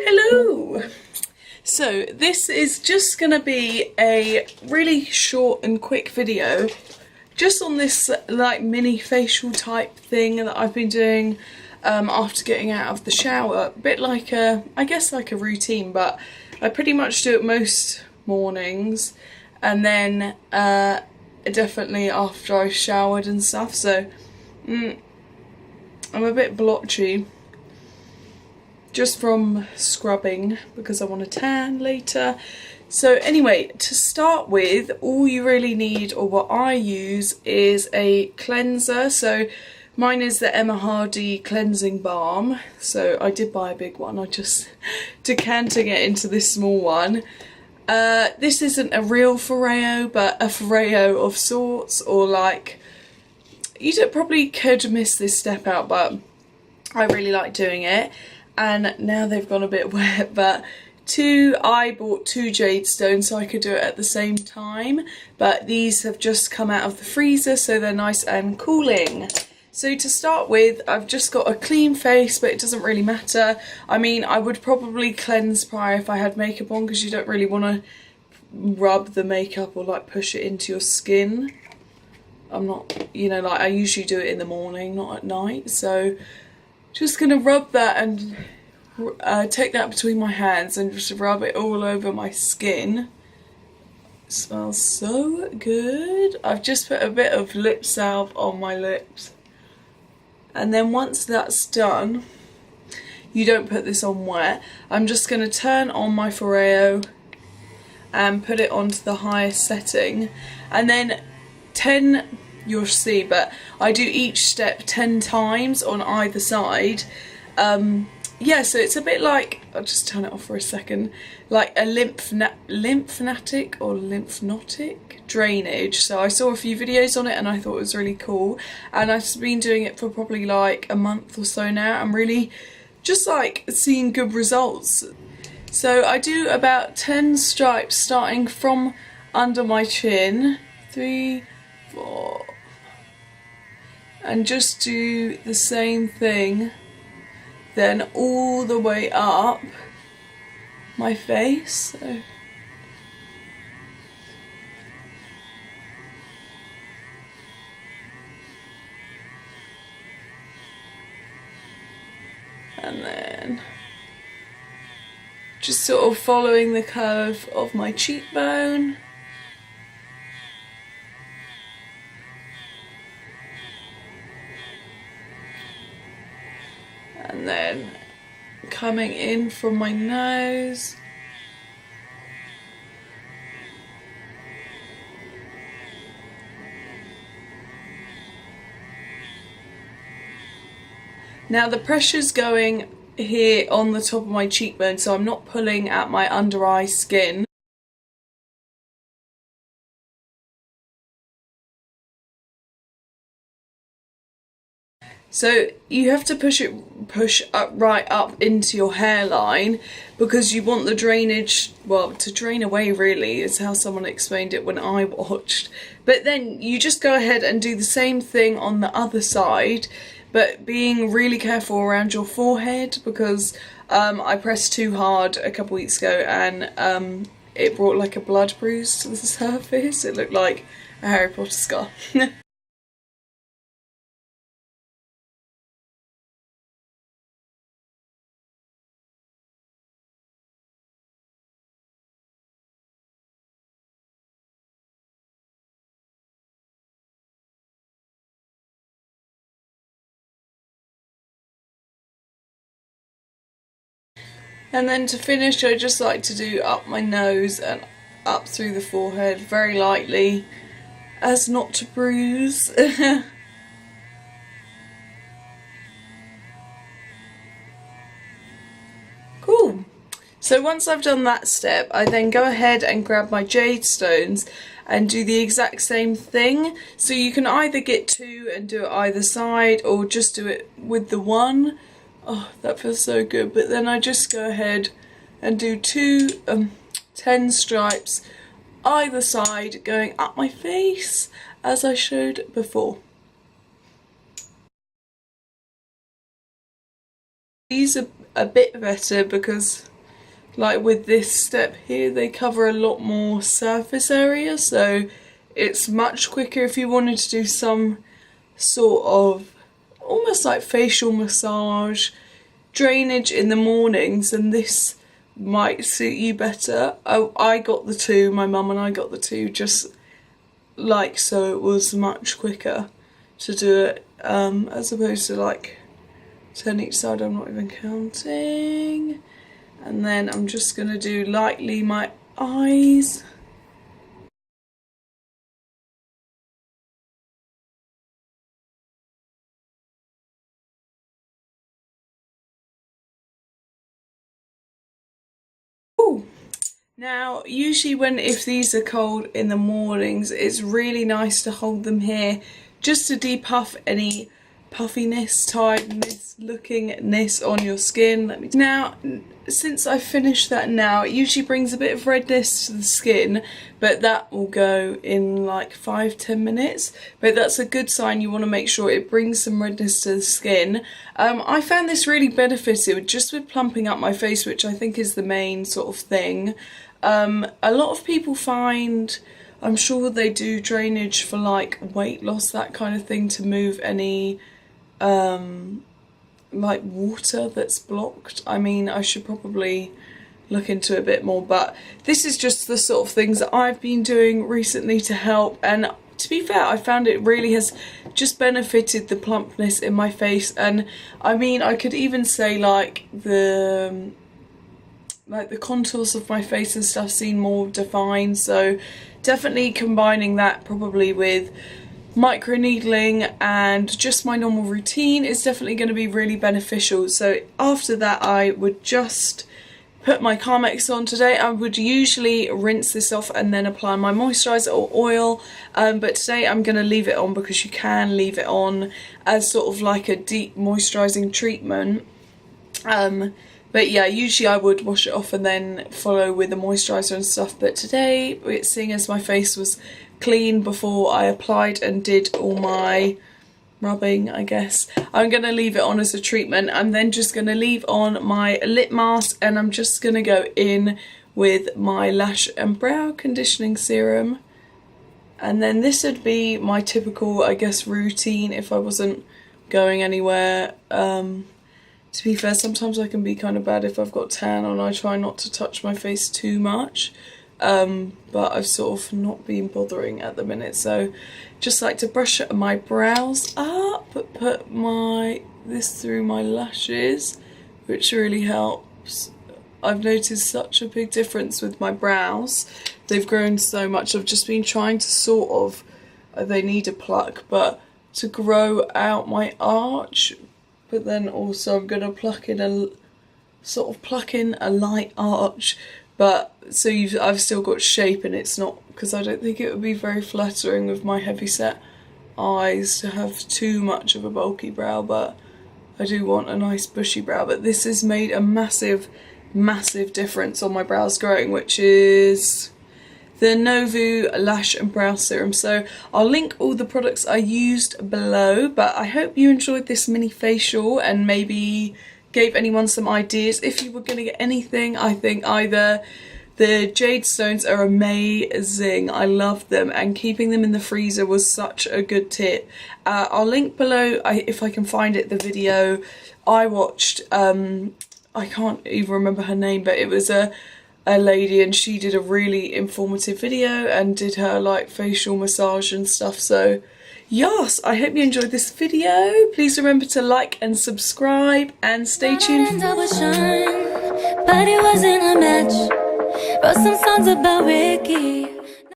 Hello! So this is just going to be a really short and quick video just on this like mini facial type thing that I've been doing after getting out of the shower. A bit like I guess like a routine, but I pretty much do it most mornings and then definitely after I've showered and stuff, so I'm a bit blotchy just from scrubbing because I want to tan later. So anyway, to start with, all you really need, or what I use, is a cleanser. So mine is the Emma Hardy cleansing balm. So I did buy a big one, I just decanting it into this small one. This isn't a real Foreo, but a Foreo of sorts, or like, you probably could miss this step out, but I really like doing it. And now they've gone a bit wet, but I bought 2 jade stones so I could do it at the same time, but these have just come out of the freezer, so they're nice and cooling. So to start with, I've just got a clean face, but it doesn't really matter. I mean, I would probably cleanse prior if I had makeup on, because you don't really want to rub the makeup or like push it into your skin. I'm not, you know, like I usually do it in the morning, not at night, so just gonna rub that and take that between my hands and just rub it all over my skin. It smells so good. I've just put a bit of lip salve on my lips. And then once that's done, you don't put this on wet. I'm just gonna turn on my Foreo and put it onto the highest setting. And then you'll see, but I do each step 10 times on either side. Yeah, so it's a bit like, I'll just turn it off for a second, like a lymphatic or lymphatic drainage. So I saw a few videos on it and I thought it was really cool, and I've been doing it for probably like a month or so now. I'm really just like seeing good results. So I do about 10 stripes starting from under my chin, 3, 4, and just do the same thing then all the way up my face. So and then just sort of following the curve of my cheekbone. And then coming in from my nose. Now the pressure's going here on the top of my cheekbone, so I'm not pulling at my under eye skin. So you have to push up right up into your hairline, because you want the drainage, well, to drain away really, is how someone explained it when I watched. But then you just go ahead and do the same thing on the other side, but being really careful around your forehead, because I pressed too hard a couple weeks ago and it brought like a blood bruise to the surface. It looked like a Harry Potter scar. And then to finish, I just like to do up my nose and up through the forehead very lightly, as not to bruise. Cool. So once I've done that step, I then go ahead and grab my jade stones and do the exact same thing. So you can either get 2 and do it either side, or just do it with the one. Oh, that feels so good. But then I just go ahead and do 10 stripes either side going up my face, as I showed before. These are a bit better because, like with this step here, they cover a lot more surface area, so it's much quicker if you wanted to do some sort of almost like facial massage, drainage in the mornings, and this might suit you better. I got the two, my mum and I got the two, just like so it was much quicker to do it, as opposed to like turn each side. I'm not even counting. And then I'm just going to do lightly my eyes. Ooh. Now, usually if these are cold in the mornings, it's really nice to hold them here just to depuff any puffiness, tiredness, lookingness on your skin. Now, since I've finished that now, it usually brings a bit of redness to the skin, but that will go in like 5-10 minutes. But that's a good sign. You want to make sure it brings some redness to the skin. I found this really beneficial just with plumping up my face, which I think is the main sort of thing. A lot of people find, I'm sure they do drainage for like weight loss, that kind of thing, to move any like water that's blocked. I mean, I should probably look into it a bit more, but this is just the sort of things that I've been doing recently to help, and to be fair, I found it really has just benefited the plumpness in my face. And I mean, I could even say like the contours of my face and stuff seem more defined, so definitely combining that probably with microneedling and just my normal routine is definitely going to be really beneficial. So after that, I would just put my Carmex on. Today I would usually rinse this off and then apply my moisturiser or oil, but today I'm going to leave it on because you can leave it on as sort of like a deep moisturising treatment. But yeah, usually I would wash it off and then follow with the moisturiser and stuff, but today, seeing as my face was clean before I applied and did all my rubbing, I guess, I'm going to leave it on as a treatment. I'm then just going to leave on my lip mask, and I'm just going to go in with my lash and brow conditioning serum. And then this would be my typical, I guess, routine if I wasn't going anywhere. To be fair, sometimes I can be kind of bad if I've got tan on. I try not to touch my face too much, but I've sort of not been bothering at the minute. So just like to brush my brows up, put this through my lashes, which really helps. I've noticed such a big difference with my brows. They've grown so much. I've just been trying to sort of, they need a pluck, but to grow out my arch. But then also I'm going to pluck in a light arch, but so I've still got shape, and it's not, because I don't think it would be very flattering with my heavy set eyes to have too much of a bulky brow, but I do want a nice bushy brow. But this has made a massive difference on my brows growing, which is the Novu Lash and Brow Serum. So I'll link all the products I used below, but I hope you enjoyed this mini facial and maybe gave anyone some ideas. If you were going to get anything, I think either the jade stones are amazing, I love them, and keeping them in the freezer was such a good tip. I'll link below, if I can find it, the video I watched. I can't even remember her name, but it was a lady, and she did a really informative video and did her like facial massage and stuff. So yes, I hope you enjoyed this video. Please remember to like and subscribe, and stay tuned. But it wasn't a match. Wrote some songs about Ricky.